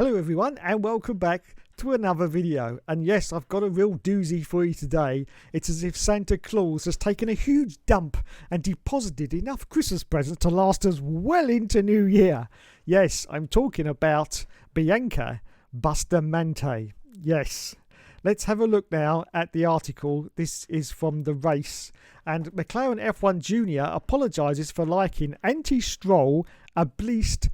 Hello everyone and welcome back to another video. And yes, I've got a real doozy for you today. It's as if Santa Claus has taken a huge dump and deposited enough Christmas presents to last us well into New Year. Yes, I'm talking about Bianca Bustamante. Yes. Let's have a look now at the article. This is from The Race. And McLaren F1 Jr. apologises for liking anti-Stroll obelisk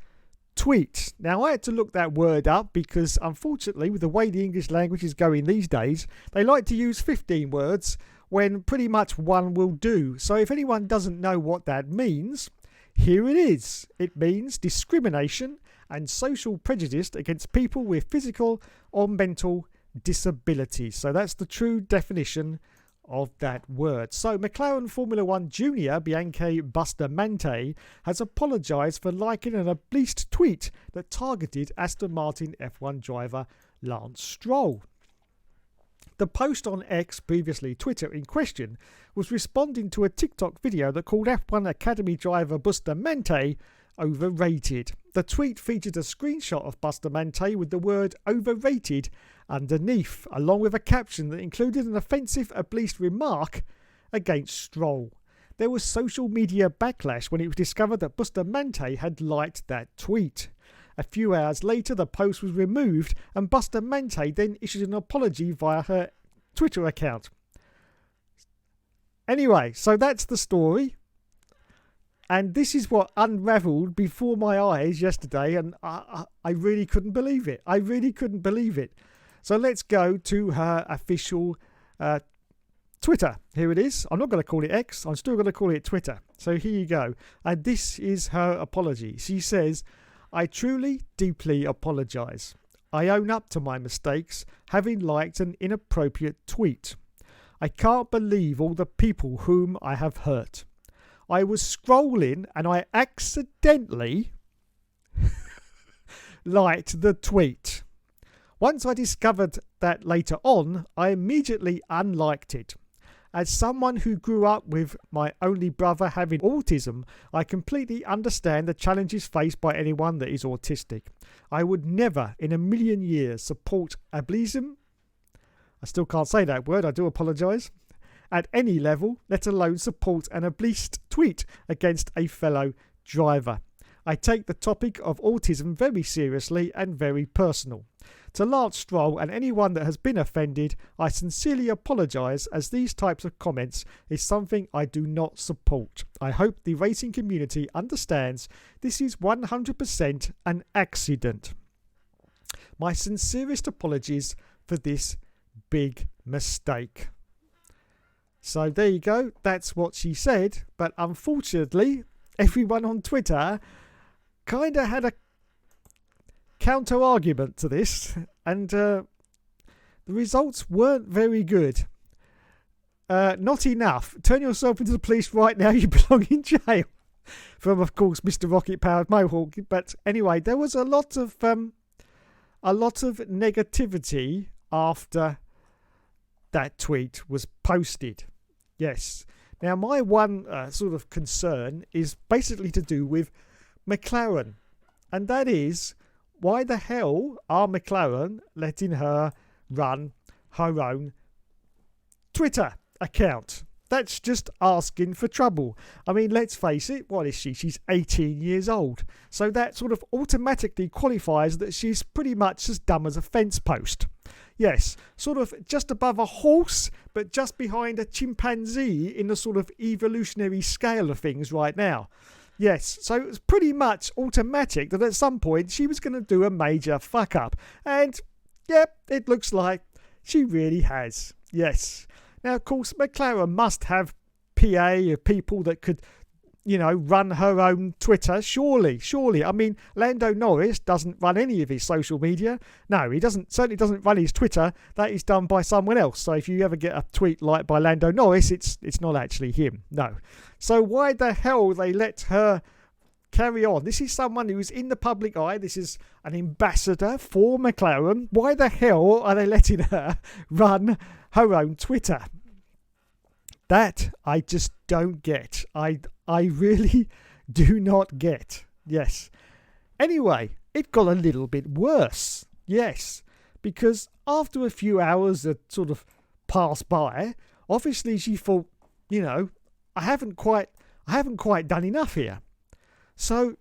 tweet. Now I had to look that word up because unfortunately with the way the English language is going these days, they like to use 15 words when pretty much one will do. So if anyone doesn't know what that means, here it is. It means discrimination and social prejudice against people with physical or mental disabilities. So that's the true definition of that word. So McLaren Formula 1 Junior Bianca Bustamante has apologised for liking an obelisk tweet that targeted Aston Martin F1 driver Lance Stroll. The post on X, previously Twitter, in question was responding to a TikTok video that called F1 Academy driver Bustamante overrated. The tweet featured a screenshot of Bustamante with the word overrated underneath, along with a caption that included an offensive obelisk remark against Stroll. There was social media backlash when it was discovered that Bustamante had liked that tweet. A few hours later the post was removed and Bustamante then issued an apology via her Twitter account. Anyway, so that's the story. And this is what unravelled before my eyes yesterday, and I really couldn't believe it. I really couldn't believe it. So let's go to her official Twitter. Here it is. I'm not going to call it X. I'm still going to call it Twitter. So here you go. And this is her apology. She says, "I truly, deeply apologise. I own up to my mistakes, having liked an inappropriate tweet. I can't believe all the people whom I have hurt. I was scrolling and I accidentally liked the tweet. Once I discovered that later on, I immediately unliked it. As someone who grew up with my only brother having autism, I completely understand the challenges faced by anyone that is autistic. I would never in a million years support ableism." I still can't say that word, I do apologise. "At any level, let alone support an obelisk tweet against a fellow driver. I take the topic of autism very seriously and very personal. To Lance Stroll and anyone that has been offended, I sincerely apologise, as these types of comments is something I do not support. I hope the racing community understands this is 100% an accident. My sincerest apologies for this big mistake." So there you go. That's what she said. But unfortunately, everyone on Twitter kind of had a counter argument to this. And the results weren't very good. Not enough. Turn yourself into the police right now. You belong in jail. From, of course, Mr. Rocket Powered Mohawk. But anyway, there was a lot of negativity after that tweet was posted. Yes. Now, my one sort of concern is basically to do with McLaren. And that is, why the hell are McLaren letting her run her own Twitter account? That's just asking for trouble. I mean, let's face it, what is she? She's 18 years old. So that sort of automatically qualifies that she's pretty much as dumb as a fence post. Yes, sort of just above a horse, but just behind a chimpanzee in the sort of evolutionary scale of things right now. Yes, so it was pretty much automatic that at some point she was going to do a major fuck up. And, yep, it looks like she really has. Yes. Now, of course, McLaren must have PA, people that could, run her own Twitter. Surely. I mean, Lando Norris doesn't run any of his social media. No, he certainly doesn't run his Twitter. That is done by someone else. So if you ever get a tweet liked by Lando Norris, it's not actually him. No. So why the hell they let her carry on? This is someone who's in the public eye. This is an ambassador for McLaren. Why the hell are they letting her run her own Twitter? That I just don't get. I really do not get. Yes. Anyway, it got a little bit worse. Yes, because after a few hours had sort of passed by, obviously she thought, I haven't quite done enough here. So,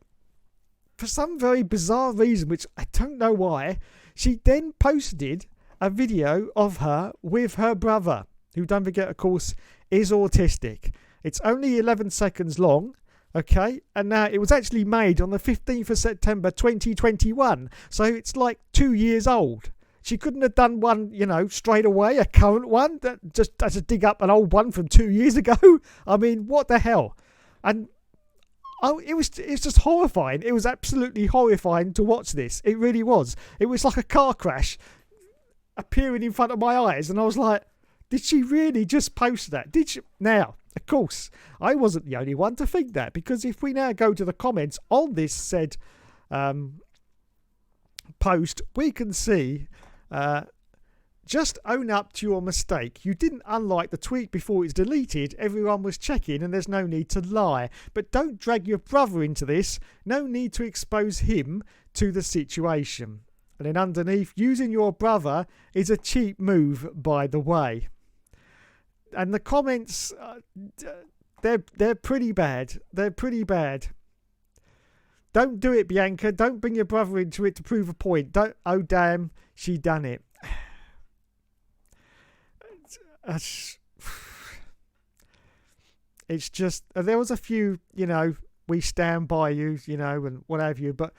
for some very bizarre reason, which I don't know why, she then posted a video of her with her brother, who, don't forget, of course, is autistic. It's only 11 seconds long, okay? And now it was actually made on the 15th of September 2021, so it's like 2 years old. She couldn't have done one, straight away, a current one, that just has to dig up an old one from 2 years ago. I mean, what the hell? And it's just horrifying. It was absolutely horrifying to watch this. It really was. It was like a car crash appearing in front of my eyes, and I was like, did she really just post that? Did she? Now, of course, I wasn't the only one to think that, because if we now go to the comments on this said post, we can see, just own up to your mistake. You didn't unlike the tweet before it's deleted. Everyone was checking and there's no need to lie. But don't drag your brother into this. No need to expose him to the situation. And then underneath, using your brother is a cheap move, by the way. And the comments, they're pretty bad. They're pretty bad. Don't do it, Bianca. Don't bring your brother into it to prove a point. Don't. Oh, damn, she done it. It's just, there was a few, we stand by you, and what have you. But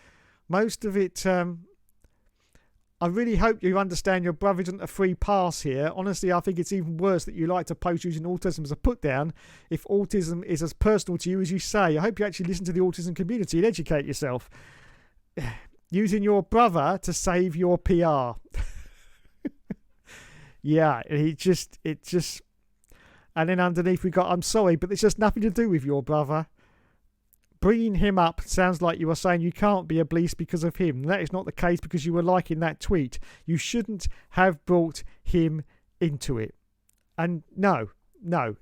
most of it, I really hope you understand your brother isn't a free pass here. Honestly, I think it's even worse that you like to post using autism as a put down if autism is as personal to you as you say. I hope you actually listen to the autism community and educate yourself. Using your brother to save your PR. Yeah, it just, and then underneath we got, I'm sorry, but it's just nothing to do with your brother. Bringing him up sounds like you are saying you can't be a beast because of him. That is not the case, because you were liking that tweet. You shouldn't have brought him into it. And no,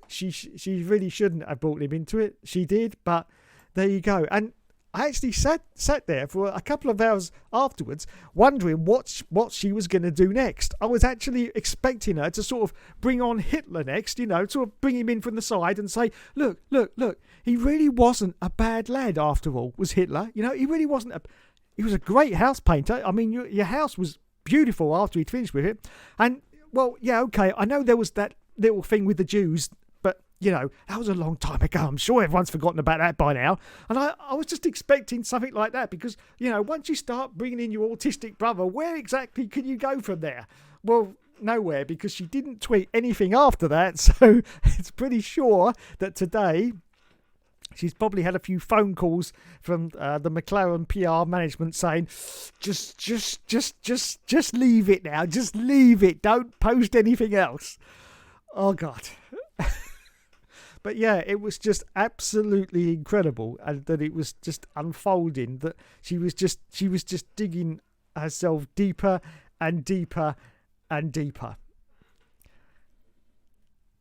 she really shouldn't have brought him into it. She did, but there you go. And I actually sat there for a couple of hours afterwards wondering what she was going to do next. I was actually expecting her to sort of bring on Hitler next, sort of bring him in from the side and say, look, he really wasn't a bad lad after all, was Hitler. He really wasn't he was a great house painter. I mean, your house was beautiful after he'd finished with it. And, well, yeah, okay, I know there was that little thing with the Jews, but that was a long time ago. I'm sure everyone's forgotten about that by now. And I was just expecting something like that because, once you start bringing in your autistic brother, where exactly can you go from there? Well, nowhere, because she didn't tweet anything after that. So it's pretty sure that today she's probably had a few phone calls from the McLaren PR management saying, just leave it now. Just leave it. Don't post anything else. Oh, God. But yeah, it was just absolutely incredible, and that it was just unfolding, that she was just digging herself deeper and deeper and deeper.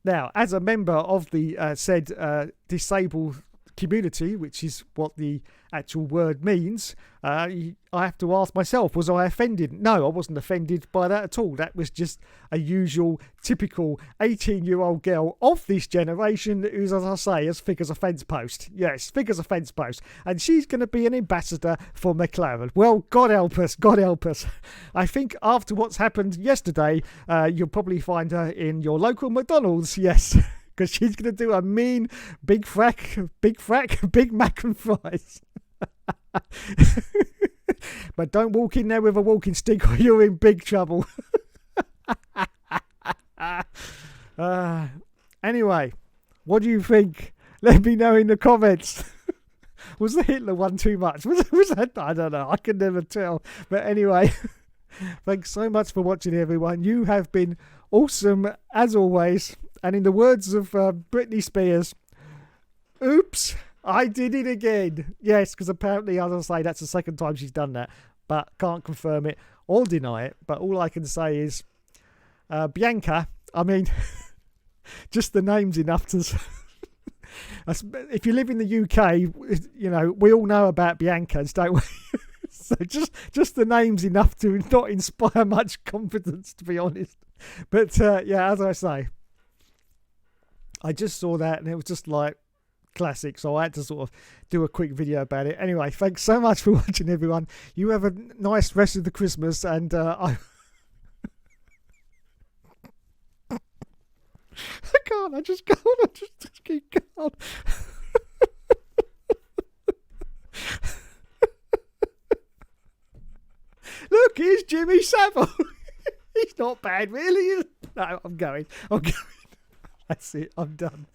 Now, as a member of the said disabled community, which is what the actual word means, I have to ask myself, was I offended? No, I wasn't offended by that at all. That was just a usual, typical 18-year-old girl of this generation who's, as I say, as thick as a fence post. Yes, thick as a fence post. And she's going to be an ambassador for McLaren. Well, God help us, God help us. I think after what's happened yesterday, you'll probably find her in your local McDonald's, yes. Because she's going to do a mean Big Mac and fries. But don't walk in there with a walking stick or you're in big trouble. Anyway, what do you think? Let me know in the comments. Was the Hitler one too much? Was that? I don't know. I can never tell. But anyway, thanks so much for watching, everyone. You have been awesome as always. And in the words of Britney Spears, oops, I did it again. Yes, because apparently, as I say, that's the second time she's done that. But can't confirm it or deny it. But all I can say is, Bianca, I mean, just the name's enough to... If you live in the UK, we all know about Biancas, don't we? So just the name's enough to not inspire much confidence, to be honest. But yeah, as I say, I just saw that and it was just like classic, so I had to sort of do a quick video about it. Anyway, thanks so much for watching, everyone. You have a nice rest of the Christmas, and I can't. I just can't. I just keep going. Look, here's Jimmy Savile. He's not bad, really. No, I'm going. That's it. I'm done.